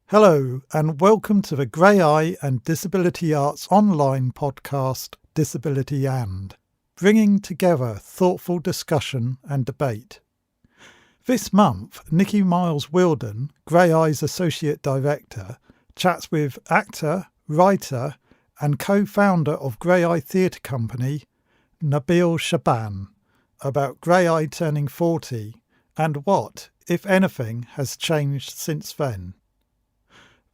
Hello and welcome to the Graeae and Disability Arts online podcast Disability and, bringing together thoughtful discussion and debate. This month, Nickie Miles-Wildin, Graeae's Associate Director, chats with actor, writer and co-founder of Graeae Theatre Company, Nabil Shaban, about Graeae turning 40 and what, if anything, has changed since then.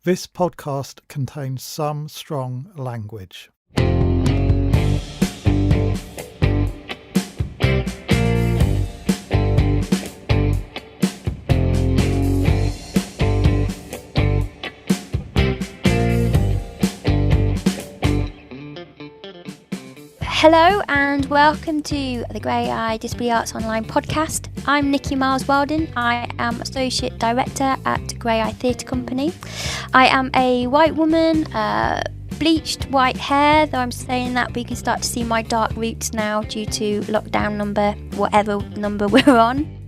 This podcast contains some strong language. Hello and welcome to the Graeae Disability Arts Online podcast. I'm Nickie Miles-Wildin. I am Associate Director at Graeae Theatre Company. I am a white woman, bleached white hair, though I'm saying that, but you can start to see my dark roots now due to lockdown number, whatever number we're on.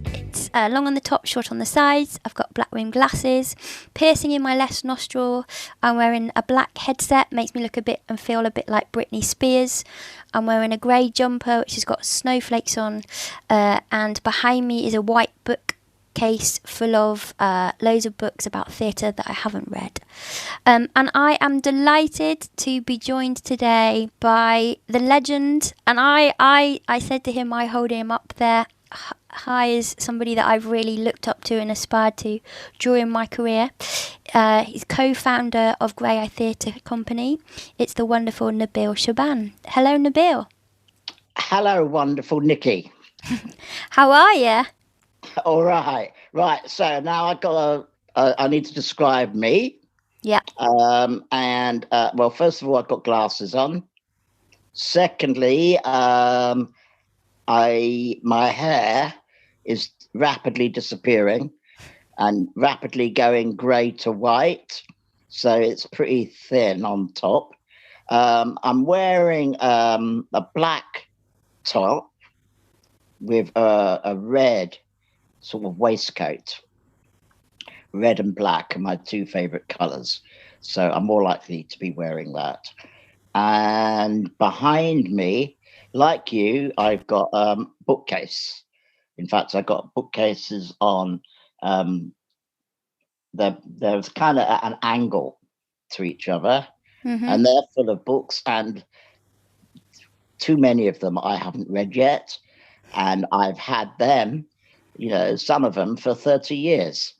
It's long on the top, short on the sides. I've got black rimmed glasses, piercing in my left nostril. I'm wearing a black headset, makes me look a bit and feel a bit like Britney Spears. I'm wearing a grey jumper which has got snowflakes on, and behind me is a white bookcase full of loads of books about theatre that I haven't read. And I am delighted to be joined today by the legend, and I said to him, I hold him up there high as somebody that I've really looked up to and aspired to during my career. He's co-founder of Graeae Theatre Company. It's the wonderful Nabil Shaban. Hello, Nabil. Hello, wonderful Nickie. How are you? All right. Right. So now I need to describe me. Yeah. Well, first of all, I've got glasses on. Secondly, my hair is rapidly disappearing and rapidly going grey to white. So it's pretty thin on top. I'm wearing a black top with a red sort of waistcoat. Red and black are my two favourite colours. So I'm more likely to be wearing that. And behind me, like you, I've got a bookcase. In fact, I've got bookcases on. There's kind of an angle to each other, and they're full of books, and too many of them I haven't read yet, and I've had them, some of them for 30 years,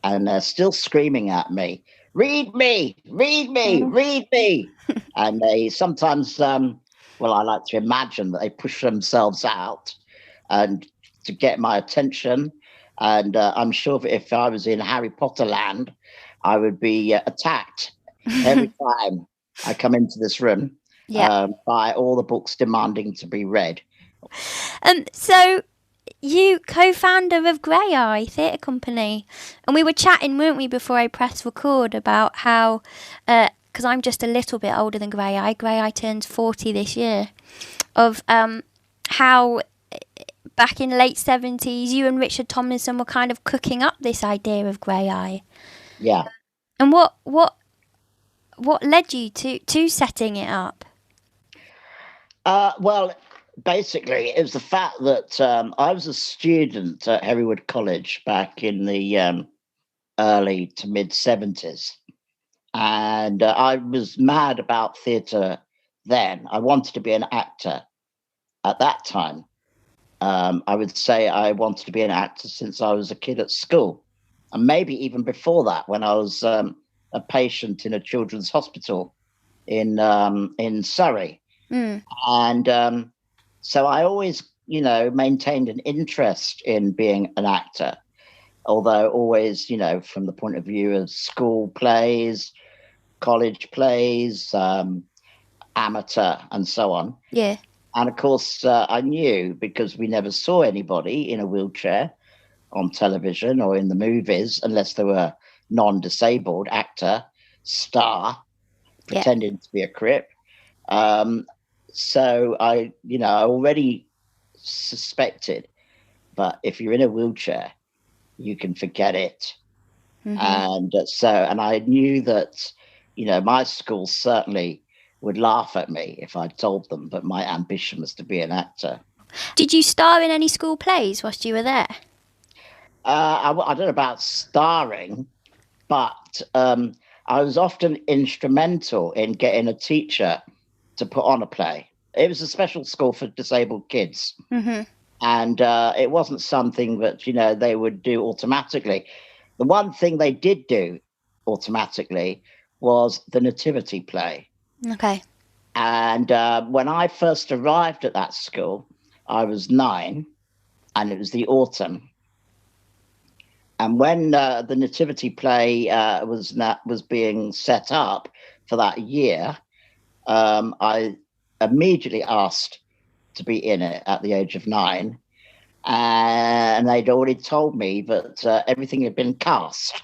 and they're still screaming at me, read me, read me, read me. And they sometimes, I like to imagine that they push themselves out and to get my attention. And I'm sure that if I was in Harry Potter land, I would be attacked every time I come into this room by all the books demanding to be read. So you co-founder of Graeae Theatre Company, and we were chatting, weren't we, before I pressed record about how, because I'm just a little bit older than Graeae. Graeae turns 40 this year, of how back in the late 70s, you and Richard Tomlinson were kind of cooking up this idea of Graeae. Yeah. And what led you to setting it up? Basically, it was the fact that I was a student at Hereward College back in the early to mid 70s. And I was mad about theatre then. I wanted to be an actor at that time. I would say I wanted to be an actor since I was a kid at school, and maybe even before that, when I was a patient in a children's hospital in Surrey. And so I always, maintained an interest in being an actor, although always, from the point of view of school plays, college plays, amateur, and so on. Yeah. And of course, I knew, because we never saw anybody in a wheelchair on television or in the movies, unless they were non-disabled actor, star, pretending to be a crip. So I already suspected, but if you're in a wheelchair, you can forget it. And and I knew that, my school certainly would laugh at me if I told them that my ambition was to be an actor. Did you star in any school plays whilst you were there? I don't know about starring, but I was often instrumental in getting a teacher to put on a play. It was a special school for disabled kids. And it wasn't something that, they would do automatically. The one thing they did do automatically was the nativity play. Okay. And when I first arrived at that school, I was 9, and it was the autumn. And when the nativity play was being set up for that year, I immediately asked to be in it at the age of 9. And they'd already told me that everything had been cast.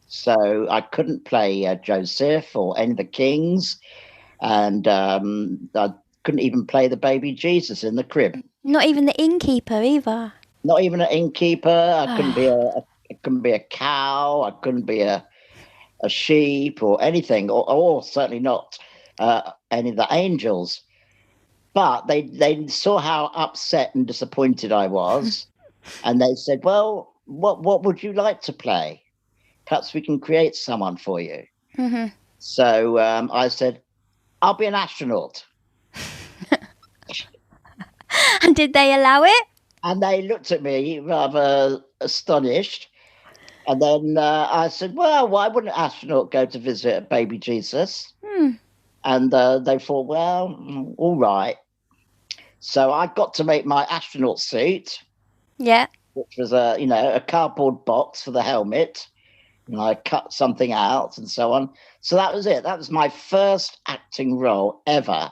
So I couldn't play Joseph or any of the kings. And I couldn't even play the baby Jesus in the crib. Not even the innkeeper either. Not even an innkeeper. I couldn't be a cow. I couldn't be a sheep or anything, or certainly not any of the angels. But they saw how upset and disappointed I was, and they said, "Well, what would you like to play? Perhaps we can create someone for you." So I said, "I'll be an astronaut." And did they allow it? And they looked at me rather astonished. And then I said, "Well, why wouldn't an astronaut go to visit baby Jesus?" And they thought, "Well, all right." So I got to make my astronaut suit. Yeah. Which was a cardboard box for the helmet. And I cut something out and so on. So that was it. That was my first acting role ever.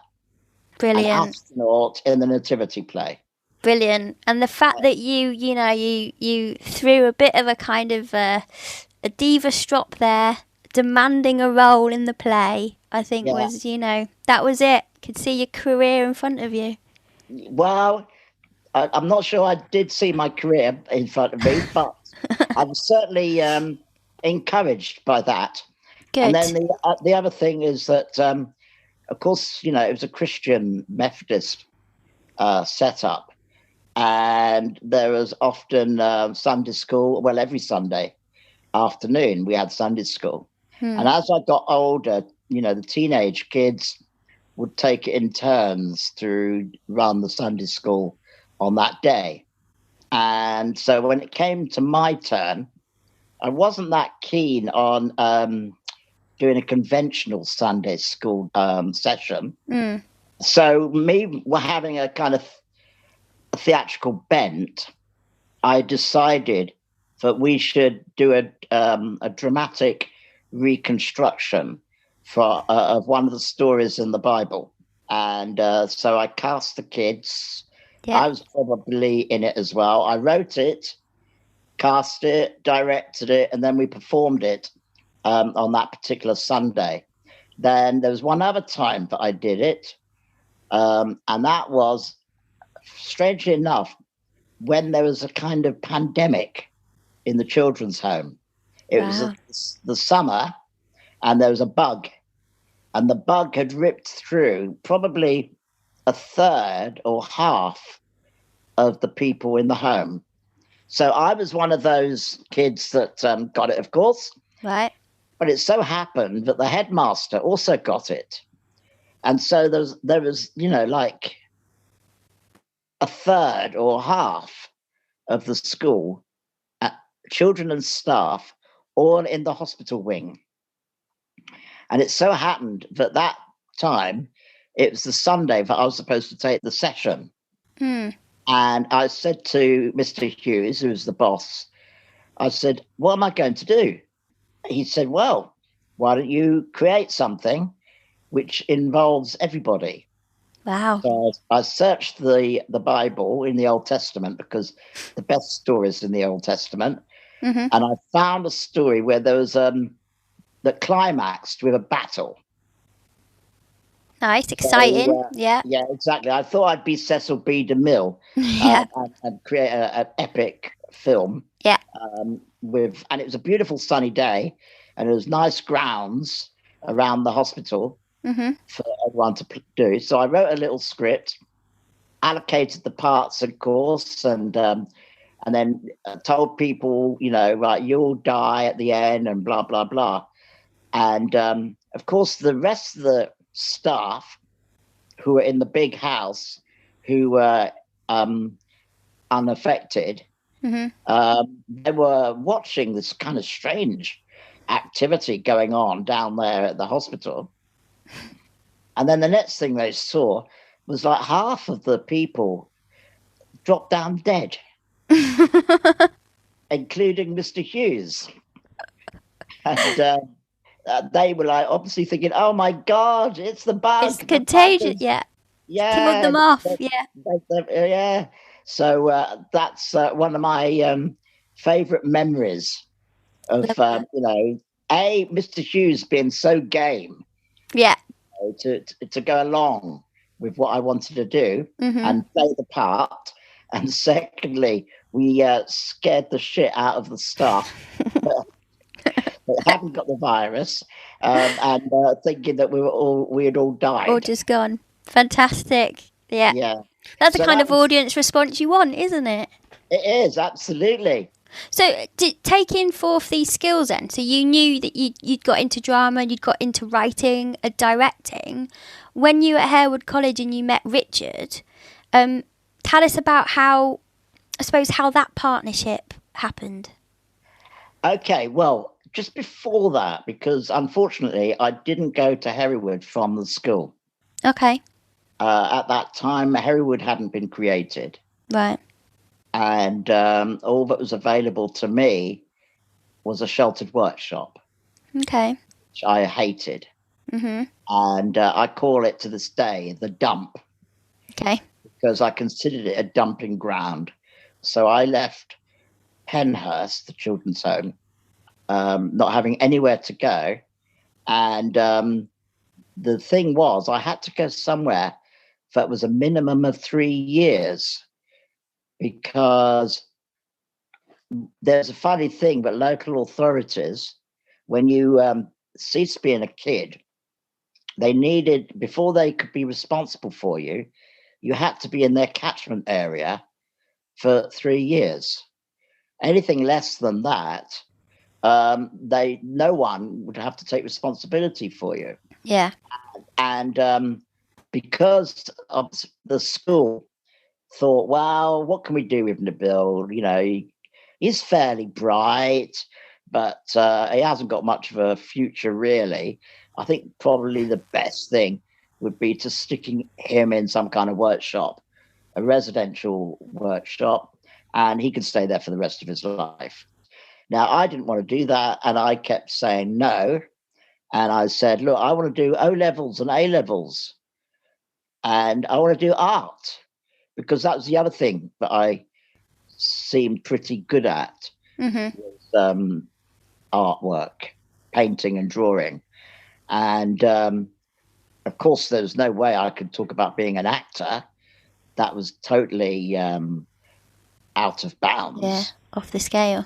Brilliant. An astronaut in the nativity play. Brilliant. And the fact that you threw a bit of a kind of a diva strop there, demanding a role in the play, I think was, that was it. Could see your career in front of you. Well, I'm not sure I did see my career in front of me, but I was certainly encouraged by that. Good. And then the other thing is that, of course, it was a Christian Methodist setup. And there was often Sunday school. Well, every Sunday afternoon we had Sunday school. And as I got older, the teenage kids would take it in turns to run the Sunday school on that day. And so when it came to my turn, I wasn't that keen on doing a conventional Sunday school session. So me having a kind of theatrical bent, I decided that we should do a dramatic reconstruction of one of the stories in the Bible. And so I cast the kids. Yeah. I was probably in it as well. I wrote it, cast it, directed it, and then we performed it on that particular Sunday. Then there was one other time that I did it, and that was, strangely enough, when there was a kind of pandemic in the children's home. It was the summer, and there was a bug, and the bug had ripped through probably a third or half of the people in the home. So I was one of those kids that got it, of course. Right. But it so happened that the headmaster also got it. And so there was, like a third or half of the school, children and staff, all in the hospital wing. And it so happened that time, it was the Sunday that I was supposed to take the session. And I said to Mr. Hughes, who was the boss, I said, "What am I going to do?" He said, "Well, why don't you create something which involves everybody?" Wow. So I searched the Bible in the Old Testament, because the best stories in the Old Testament. And I found a story where there was that climaxed with a battle. Nice, exciting. So, yeah, exactly. I thought I'd be Cecil B. DeMille Yeah. and create an epic film. Yeah. And it was a beautiful sunny day, and there was nice grounds around the hospital for everyone to do. So I wrote a little script, allocated the parts, of course, and then told people, right, you'll die at the end, and blah blah blah. And of course, the rest of the staff who were in the big house, who were unaffected, they were watching this kind of strange activity going on down there at the hospital. And then the next thing they saw was like half of the people dropped down dead, including Mr. Hughes. And they were like obviously thinking, oh my God, it's the bug. It's contagious. Yeah. Yeah. Killed them off. Yeah. Yeah. So that's one of my favorite memories of, Mr. Hughes being so game. Yeah. To go along with what I wanted to do and play the part. And secondly, we scared the shit out of the staff that hadn't got the virus, and thinking that we had all died. All just gone. Fantastic. Yeah. Yeah. That's the kind of audience response you want, isn't it? It is, absolutely. So taking forth these skills then, so you knew that you'd got into drama, you'd got into writing and directing. When you were at Harewood College and you met Richard, tell us about how that partnership happened. Okay, well, just before that, because unfortunately I didn't go to Harewood from the school. Okay. At that time, Harewood hadn't been created. Right. And all that was available to me was a sheltered workshop. Okay. Which I hated. And I call it to this day the dump. Okay. Because I considered it a dumping ground. So I left Penhurst, the children's home, not having anywhere to go. And the thing was, I had to go somewhere that was a minimum of 3 years. Because there's a funny thing, but local authorities, when you cease being a kid, they needed, before they could be responsible for you, you had to be in their catchment area for 3 years. Anything less than that, no one would have to take responsibility for you. Yeah. And because of the school thought, well, what can we do with Nabil? He's fairly bright, but he hasn't got much of a future, really. I think probably the best thing would be to sticking him in some kind of workshop, a residential workshop, and he could stay there for the rest of his life. Now, I didn't want to do that, and I kept saying no. And I said, look, I want to do O-levels and A-levels, and I want to do art. Because that was the other thing that I seemed pretty good at, was artwork, painting and drawing. And, of course, there was no way I could talk about being an actor. That was totally out of bounds. Yeah, off the scale.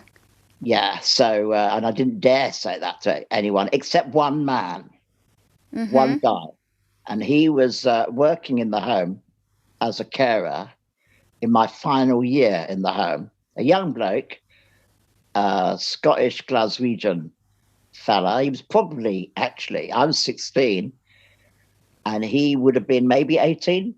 Yeah, so, and I didn't dare say that to anyone, except one man, one guy. And he was working in the home as a carer in my final year in the home. A young bloke, Scottish Glaswegian fella. He was probably, actually, I was 16 and he would have been maybe 18.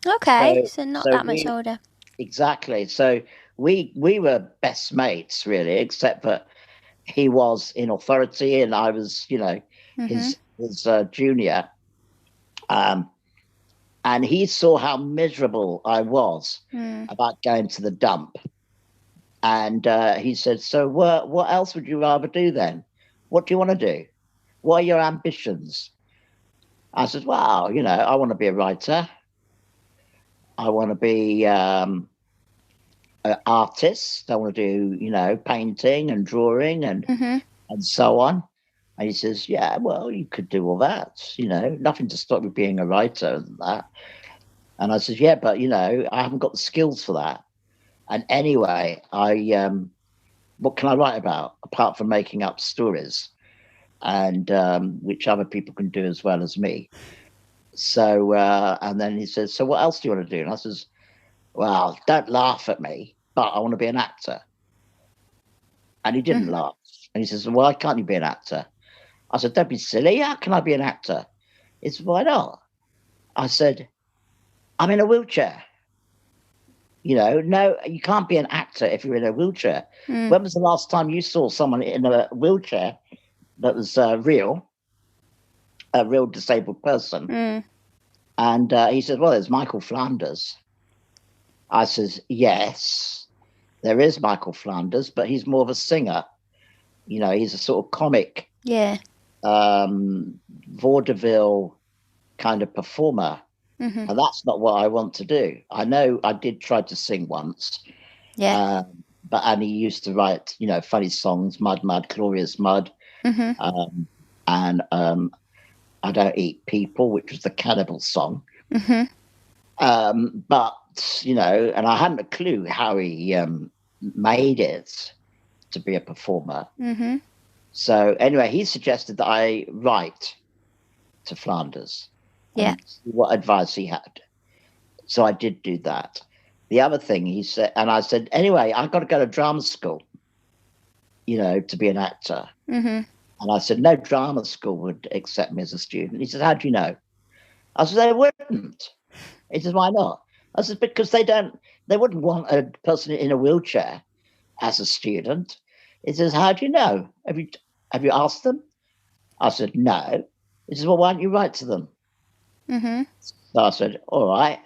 Okay, so not that much older. Exactly. So we were best mates, really, except that he was in authority and I was, his junior. And he saw how miserable I was about going to the dump. And he said, so what else would you rather do then? What do you want to do? What are your ambitions? I said, well, I want to be a writer. I want to be an artist. I want to do, painting and drawing and so on. And he says, yeah, well, you could do all that, nothing to stop you being a writer and that. And I said, yeah, but, I haven't got the skills for that. And anyway, what can I write about apart from making up stories, and which other people can do as well as me. So, and then he says, so what else do you want to do? And I says, well, don't laugh at me, but I want to be an actor. And he didn't laugh. And he says, well, why can't you be an actor? I said, don't be silly. How can I be an actor? He said, why not? I said, I'm in a wheelchair. No, you can't be an actor if you're in a wheelchair. When was the last time you saw someone in a wheelchair that was a real disabled person? And he said, well, there's Michael Flanders. I says, yes, there is Michael Flanders, but he's more of a singer. He's a sort of comic, vaudeville kind of performer. And that's not what I want to do. I know I did try to sing once. And he used to write, funny songs, Mud, Mud, Glorious Mud. And I Don't Eat People, which was the cannibal song. But, and I hadn't a clue how he made it to be a performer. So anyway, he suggested that I write to Flanders. And see what advice he had. So I did do that. The other thing he said, and I said, anyway, I've got to go to drama school, to be an actor. And I said, no drama school would accept me as a student. He said, how do you know? I said, they wouldn't. He said, why not? I said, because they wouldn't want a person in a wheelchair as a student. He says, how do you know? Have you asked them? I said, no. He says, well, why don't you write to them? So I said, all right,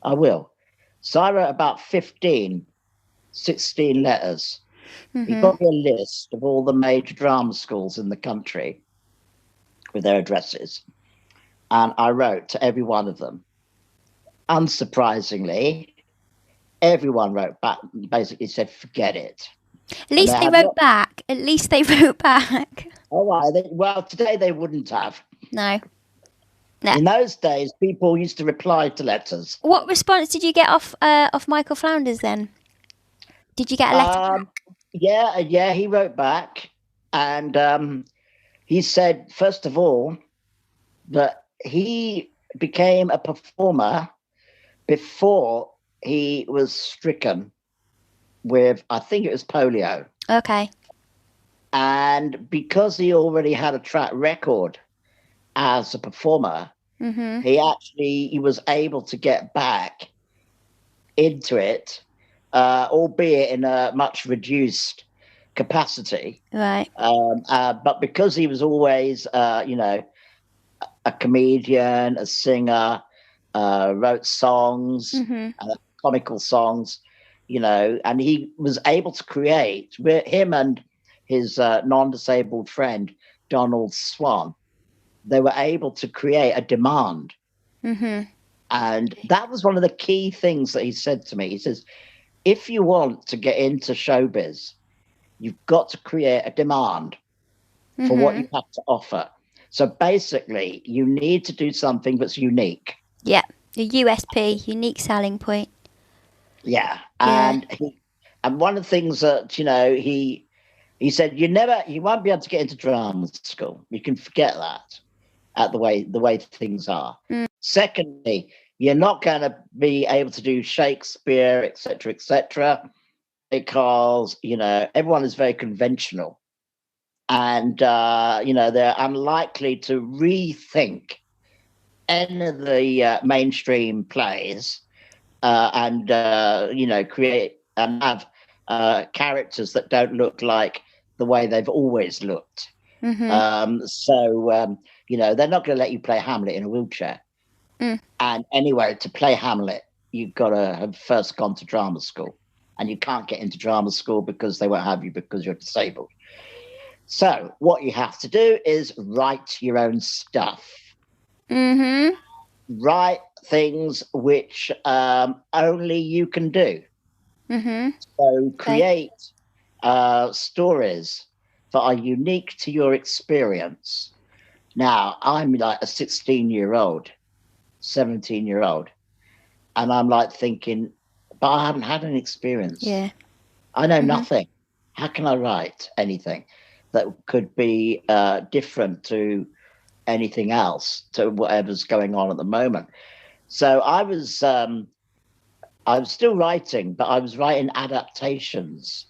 I will. So I wrote about 16 letters. He got me a list of all the major drama schools in the country with their addresses. And I wrote to every one of them. Unsurprisingly, everyone wrote back and basically said, forget it. At least they wrote back. At least they wrote back. All right. Well, today they wouldn't have. No. In those days, people used to reply to letters. What response did you get off Michael Flanders then? Did you get a letter back? Yeah, he wrote back. And he said, first of all, that he became a performer before he was stricken with, I think it was polio. Okay. And because he already had a track record as a performer, he was able to get back into it, albeit in a much reduced capacity. Right. But because he was always, a comedian, a singer, wrote songs, comical songs, and he was able to create, with him and his non-disabled friend, Donald Swan, they were able to create a demand. And that was one of the key things that he said to me. He says, if you want to get into showbiz, you've got to create a demand for what you have to offer. So basically, you need to do something that's unique. Yeah, a USP, unique selling point. Yeah. And one of the things that, he said, you won't be able to get into drama school. You can forget that. At the way things are. Secondly, you're not going to be able to do Shakespeare, etc., because everyone is very conventional, and they're unlikely to rethink any of the mainstream plays and create and have characters that don't look like the way they've always looked. They're not going to let you play Hamlet in a wheelchair. And anyway, to play Hamlet, you've got to have first gone to drama school. And you can't get into drama school because they won't have you because you're disabled. So what you have to do is write your own stuff. Write things which only you can do. So create stories that are unique to your experience. Now, I'm like a 16-year-old, 17-year-old, and I'm like thinking, but I haven't had any experience. Yeah. I know nothing. How can I write anything that could be different to anything else, to whatever's going on at the moment? So I was still writing, but I was writing adaptations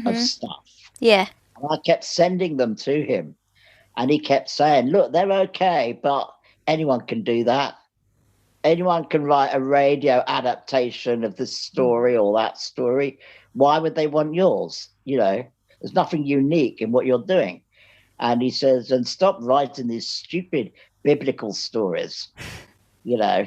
of stuff. Yeah. And I kept sending them to him. And he kept saying, look, they're okay, but anyone can do that. Anyone can write a radio adaptation of this story or that story. Why would they want yours? You know, there's nothing unique in what you're doing. And he says, and stop writing these stupid biblical stories, you know,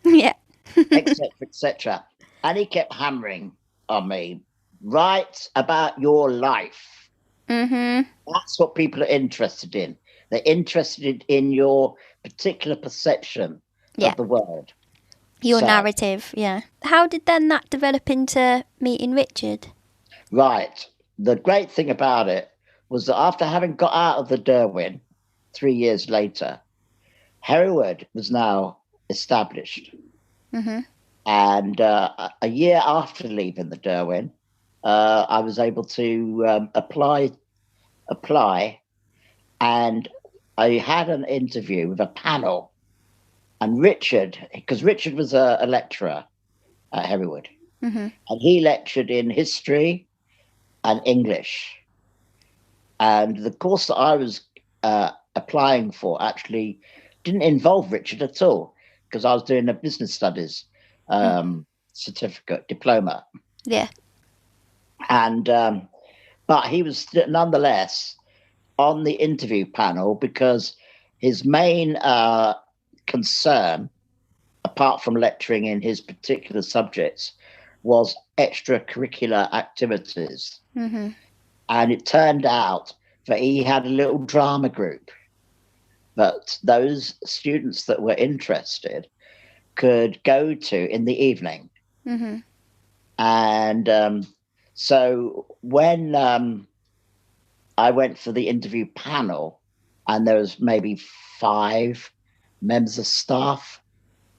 Yeah. etc., etc. And he kept hammering on me, write about your life. That's what people are interested in. They're interested in your particular perception of the world. Your narrative, yeah. How did then that develop into meeting Richard? Right. The great thing about it was that after having got out of the Derwent 3 years later, Hereward was now established. And a year after leaving the Derwent, I was able to apply, and I had an interview with a panel. And Richard, because Richard was a lecturer at Hereward, and he lectured in history and English. And the course that I was applying for actually didn't involve Richard at all, because I was doing a business studies certificate, diploma. Yeah. And but he was nonetheless on the interview panel because his main concern, apart from lecturing in his particular subjects, was extracurricular activities. And it turned out that he had a little drama group that those students that were interested could go to in the evening. And so when I went for the interview panel, and there was maybe 5 members of staff,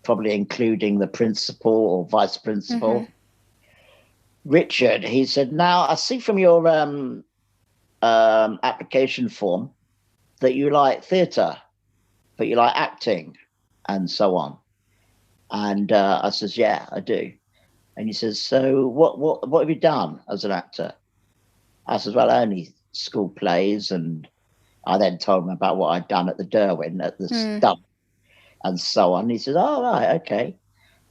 probably including the principal or vice principal. Richard, he said, now I see from your application form that you like theatre, that you like acting and so on. And I says, yeah, I do. And he says, so what have you done as an actor? I says, well, only school plays. And I then told him about what I'd done at the Derwent, at the Stump, and so on. He says, oh, right, okay.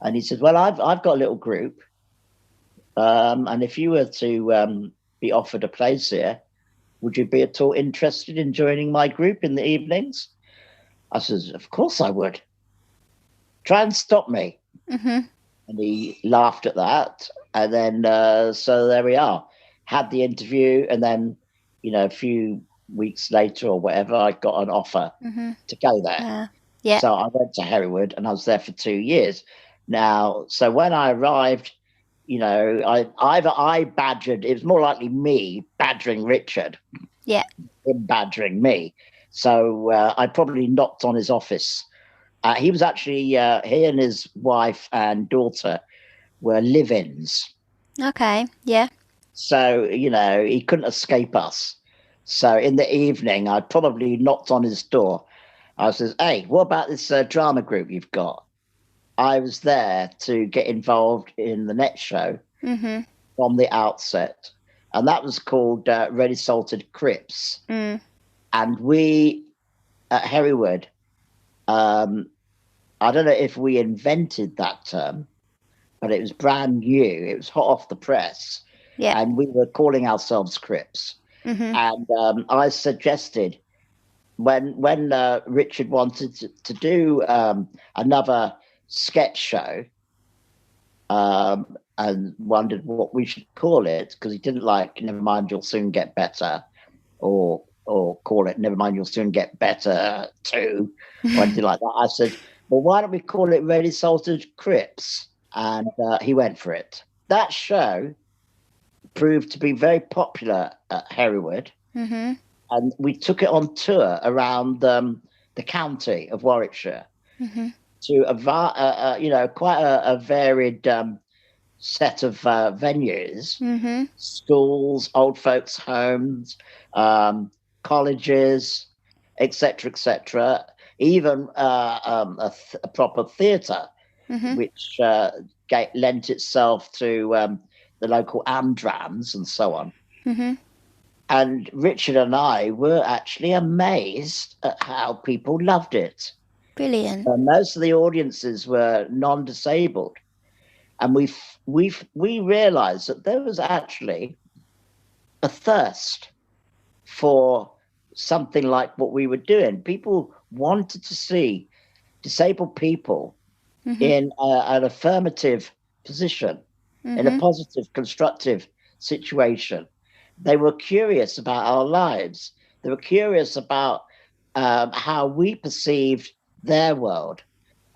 And he says, well, I've got a little group. And if you were to be offered a place here, would you be at all interested in joining my group in the evenings? I says, of course I would. Try and stop me. And he laughed at that. And then, so there we are. Had the interview, and then, you know, a few weeks later or whatever, I got an offer to go there. So I went to Hereward, and I was there for 2 years. Now, so when I arrived, you know, I badgered, it was more likely me badgering Richard. Him badgering me. So I probably knocked on his office. He was actually, he and his wife and daughter were live-ins. Okay, yeah. So, you know, he couldn't escape us. So in the evening, I probably knocked on his door. I says, hey, what about this drama group you've got? I was there to get involved in the next show from the outset. And that was called Ready Salted Crips. And we, at Hereward, I don't know if we invented that term, but it was brand new. It was hot off the press. And we were calling ourselves Crips. And I suggested, when Richard wanted to do another sketch show, and wondered what we should call it, because he didn't like Never Mind You'll Soon Get Better, or call it Never Mind You'll Soon Get Better 2, or anything like that. I said, well, why don't we call it Ready Salted Crips? And he went for it. That show proved to be very popular at Hereward, and we took it on tour around the county of Warwickshire to you know, quite a varied set of venues, Mm-hmm. schools, old folks' homes, colleges, etc., even a proper theatre, Mm-hmm. which lent itself to the local amdrams and so on. Mm-hmm. And Richard and I were actually amazed at how people loved it. Brilliant. Most of the audiences were non-disabled, and we realised that there was actually a thirst for something like what we were doing. People wanted to see disabled people Mm-hmm. in an affirmative position, in a Mm-hmm. positive, constructive situation. They were curious about our lives. They were curious about how we perceived their world.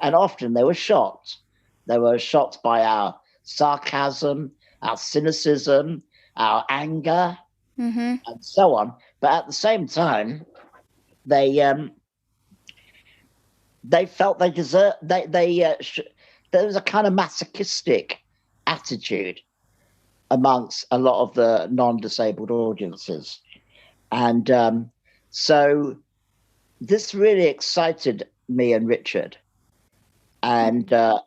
And often they were shocked. They were shocked by our sarcasm, our cynicism, our anger, Mm-hmm. and so on. But at the same time, they felt they deserved. There was a kind of masochistic attitude amongst a lot of the non-disabled audiences, and so this really excited me and Richard. And by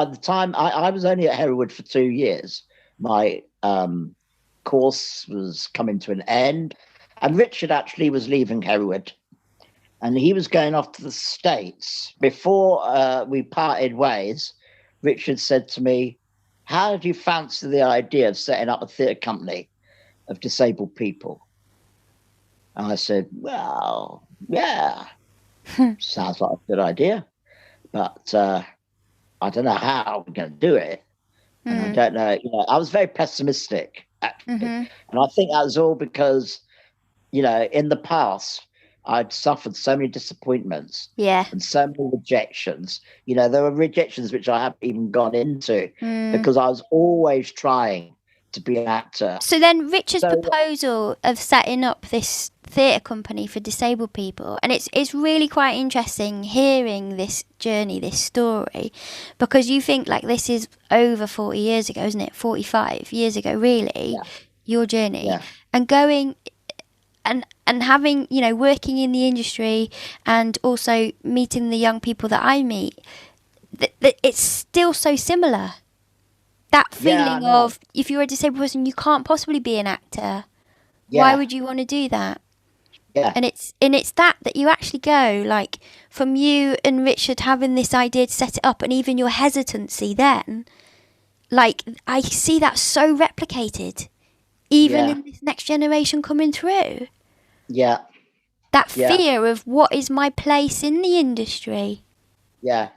the time I was only at Hereward for 2 years, my course was coming to an end, and Richard actually was leaving Hereward, and he was going off to the States. Before we parted ways, Richard said to me, "How did you fancy the idea of setting up a theatre company of disabled people?" And I said, "Well, yeah, sounds like a good idea, but I don't know how we're going to do it. And I don't know, I was very pessimistic, actually. Mm-hmm. And I think that was all because, in the past, I'd suffered so many disappointments Yeah. and so many rejections. There were rejections which I haven't even gone into because I was always trying to be an actor. So then Richard's proposal of setting up this theatre company for disabled people, and it's really quite interesting hearing this journey, this story, because you think like this is over 40 years ago, isn't it? 45 years ago, really, your journey. Yeah. And going and having, working in the industry and also meeting the young people that I meet, it's still so similar. That feeling of, if you're a disabled person, you can't possibly be an actor. Yeah. Why would you want to do that? Yeah. And it's that you actually go, like, from you and Richard having this idea to set it up, and even your hesitancy then, like, I see that so replicated, even in this next generation coming through. Yeah. That fear of what is my place in the industry. Yeah.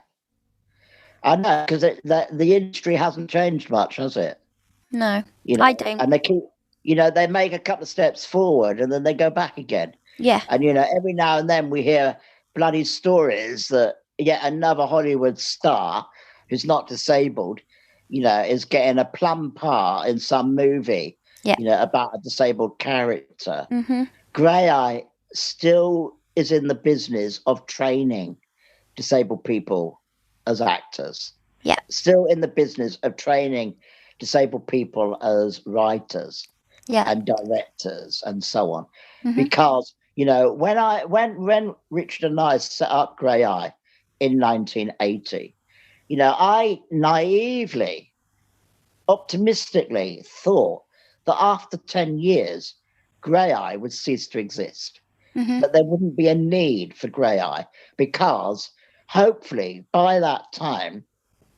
I know, because the industry hasn't changed much, has it? No, I don't. And they keep, they make a couple of steps forward and then they go back again. Yeah. And, every now and then we hear bloody stories that yet another Hollywood star who's not disabled, is getting a plum part in some movie, about a disabled character. Mm-hmm. Graeae still is in the business of training disabled people as actors. Yeah. Still in the business of training disabled people as writers and directors and so on. Mm-hmm. Because, when Richard and I set up Graeae in 1980, I naively, optimistically thought that after 10 years, Graeae would cease to exist. Mm-hmm. That there wouldn't be a need for Graeae because hopefully by that time,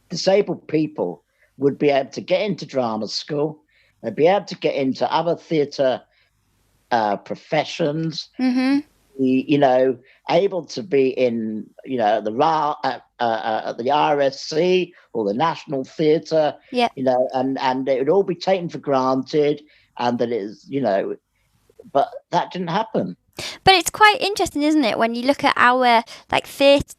disabled people would be able to get into drama school, they'd be able to get into other theatre professions, able to be in, the RSC or the National Theatre, and it would all be taken for granted, and that is, but that didn't happen. But it's quite interesting, isn't it, when you look at our theatre,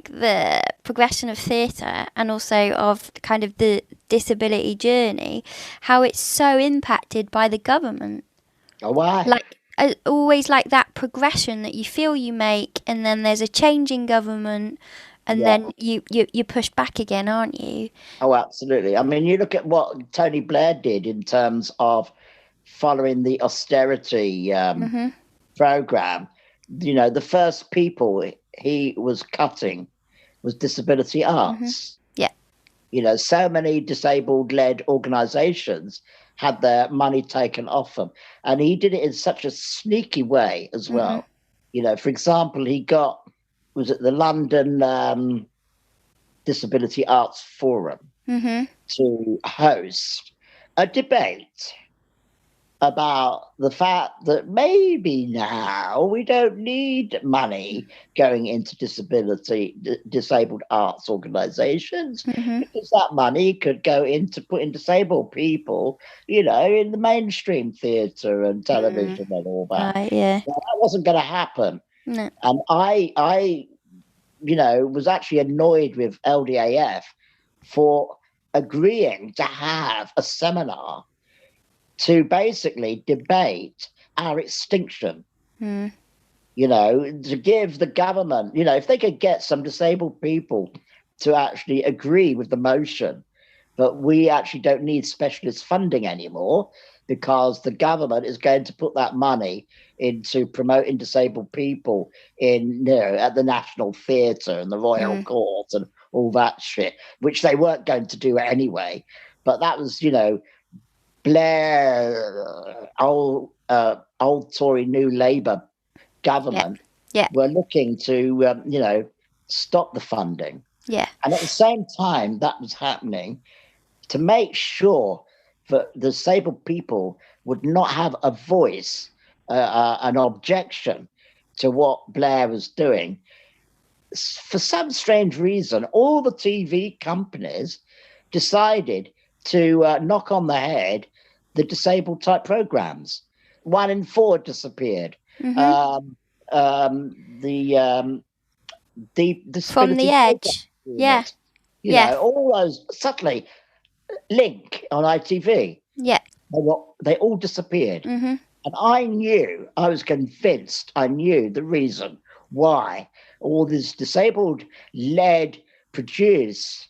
the progression of theatre and also of kind of the disability journey, how it's so impacted by the government. Oh, why? Always that progression that you feel you make, and then there's a change in government, and then you push back again, aren't you? Oh, absolutely. I mean, you look at what Tony Blair did in terms of following the austerity program. The first people he was cutting was disability arts. Yeah. So many disabled-led organizations had their money taken off them. And he did it in such a sneaky way as well. For example, was it the London Disability Arts Forum to host a debate about the fact that maybe now we don't need money going into disabled arts organizations, because that money could go into putting disabled people, in the mainstream theatre and television and all that. Yeah. Well, that wasn't going to happen. No. And I was actually annoyed with LDAF for agreeing to have a seminar to basically debate our extinction, to give the government, if they could get some disabled people to actually agree with the motion that we actually don't need specialist funding anymore, because the government is going to put that money into promoting disabled people at the National Theatre and the Royal Court and all that shit, which they weren't going to do anyway. But that was, Blair, old Tory New Labour government were looking to, stop the funding. Yeah. And at the same time that was happening, to make sure that the disabled people would not have a voice, an objection to what Blair was doing, for some strange reason, all the TV companies decided to knock on the head the disabled type programs. 1 in 4 disappeared. The From the Edge. Yeah. All those, suddenly, Link on ITV. Yeah. They all disappeared. And I was convinced I knew the reason why all these disabled-led produced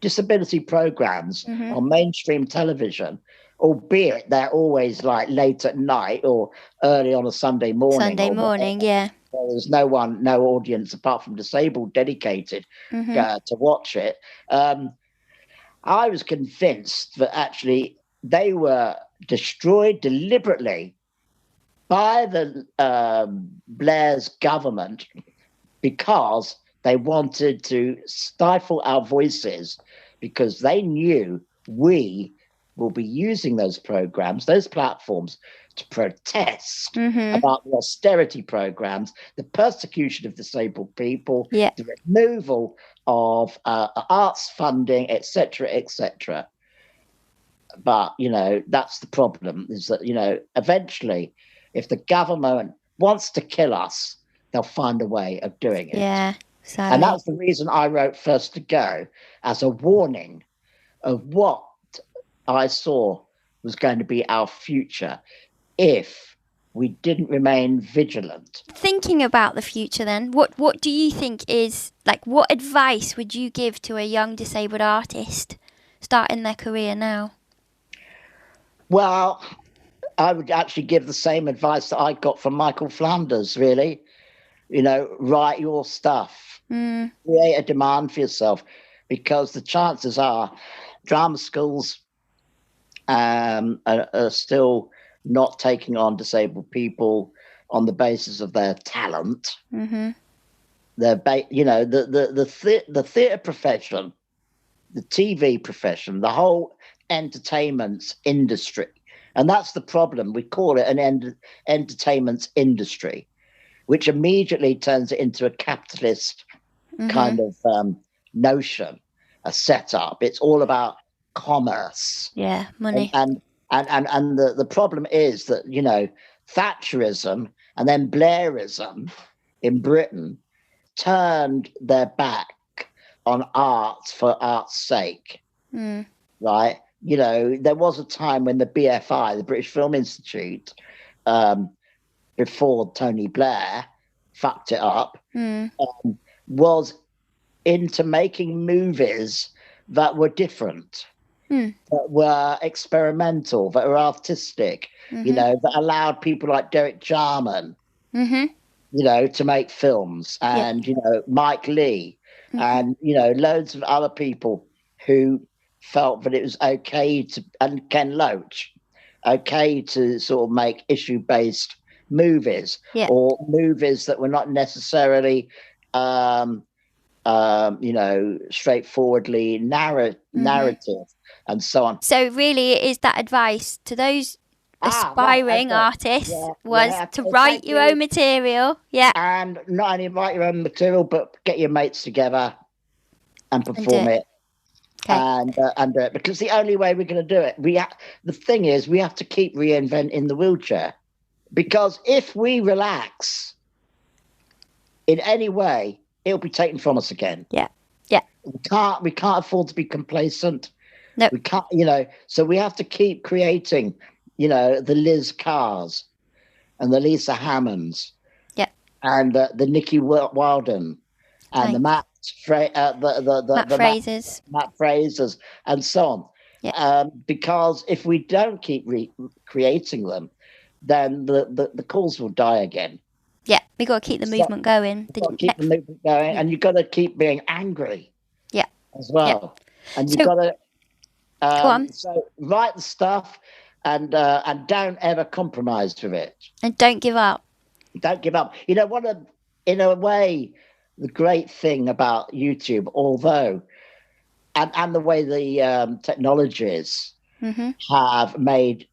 disability programs on mainstream television, albeit they're always like late at night or early on a Sunday morning. Yeah. There's no audience apart from disabled dedicated to watch it. I was convinced that actually they were destroyed deliberately by the Blair's government, because they wanted to stifle our voices, because they knew we will be using those programs, those platforms, to protest about the austerity programs, the persecution of disabled people, the removal of arts funding, etc., etc. But, that's the problem, is that, eventually, if the government wants to kill us, they'll find a way of doing it. Yeah, sadly. And that's the reason I wrote First to Go, as a warning of what I saw was going to be our future if we didn't remain vigilant. Thinking about the future then, what do you think is, what advice would you give to a young disabled artist starting their career now? Well, I would actually give the same advice that I got from Michael Flanders, really. Write your stuff. Create a demand for yourself, because the chances are drama schools are still not taking on disabled people on the basis of their talent. The theatre profession, the TV profession, the whole entertainment industry. And that's the problem. We call it an entertainment industry, which immediately turns it into a capitalist kind of notion, a setup. It's all about commerce. Yeah, money. And the problem is that, Thatcherism and then Blairism in Britain turned their back on art for art's sake, right? There was a time when the BFI, the British Film Institute, before Tony Blair fucked it up, was into making movies that were different, that were experimental, that were artistic, that allowed people like Derek Jarman, to make films, and, Mike Lee, and, loads of other people who felt that it was okay to, and Ken Loach, okay to sort of make issue-based movies, or movies that were not necessarily straightforwardly narrative, and so on. So really, it is that advice to those aspiring artists to write your own material, and not only write your own material, but get your mates together and perform it. And do it, because the only way we're going to do it, the thing is, we have to keep reinventing the wheelchair, because if we relax in any way, it'll be taken from us again. We can't afford to be complacent. No, we can't. So we have to keep creating. The Liz Carrs and the Lisa Hammonds. And the Nickie Wildin and the Matt Frasers and so on. Because if we don't keep creating them, then the cause will die again. We got to keep the movement going. Keep the movement going, and you've got to keep being angry. As well, and you've got to go on. So write the stuff, and don't ever compromise with it, and don't give up. Don't give up. In a way, the great thing about YouTube, although, and the way the technologies have made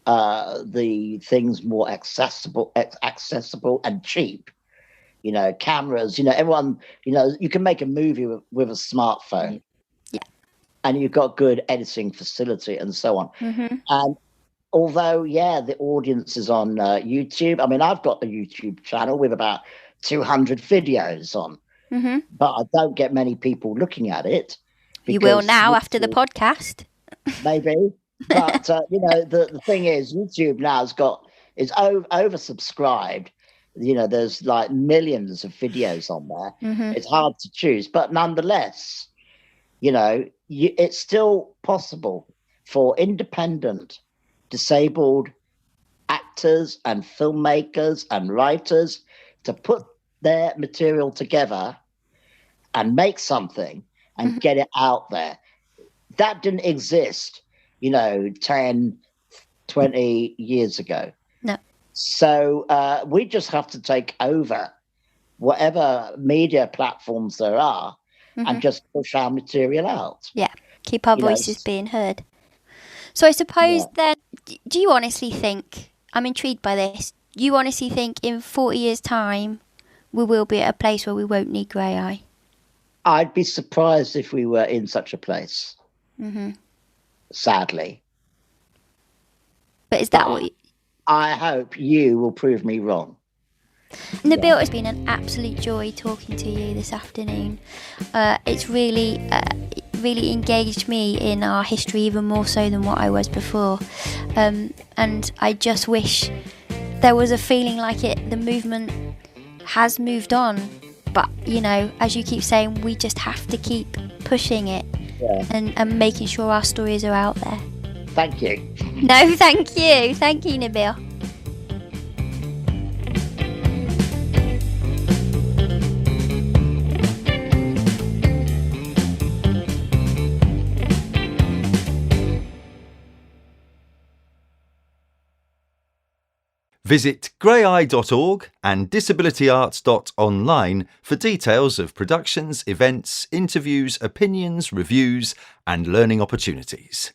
the things more accessible and cheap. Cameras. Everyone. You can make a movie with a smartphone. And you've got good editing facility and so on. And although, the audience is on YouTube. I mean, I've got a YouTube channel with about 200 videos on, but I don't get many people looking at it. You will now after the podcast. Maybe. But, the thing is, YouTube now is oversubscribed. There's like millions of videos on there. It's hard to choose. But nonetheless, it's still possible for independent, disabled actors and filmmakers and writers to put their material together and make something and get it out there. That didn't exist, 10, 20 years ago. No. So we just have to take over whatever media platforms there are and just push our material out. Keep our voices being heard. So I suppose then, do you honestly think, I'm intrigued by this, you honestly think in 40 years' time we will be at a place where we won't need Graeae? I'd be surprised if we were in such a place. Sadly. But is that what I hope you will prove me wrong. Nabil, it's been an absolute joy talking to you this afternoon. It's really engaged me in our history even more so than what I was before. And I just wish there was a feeling like the movement has moved on. But, as you keep saying, we just have to keep pushing it and making sure our stories are out there. Thank you. No, thank you. Thank you, Nabil. Visit graeae.org and disabilityarts.online for details of productions, events, interviews, opinions, reviews, and learning opportunities.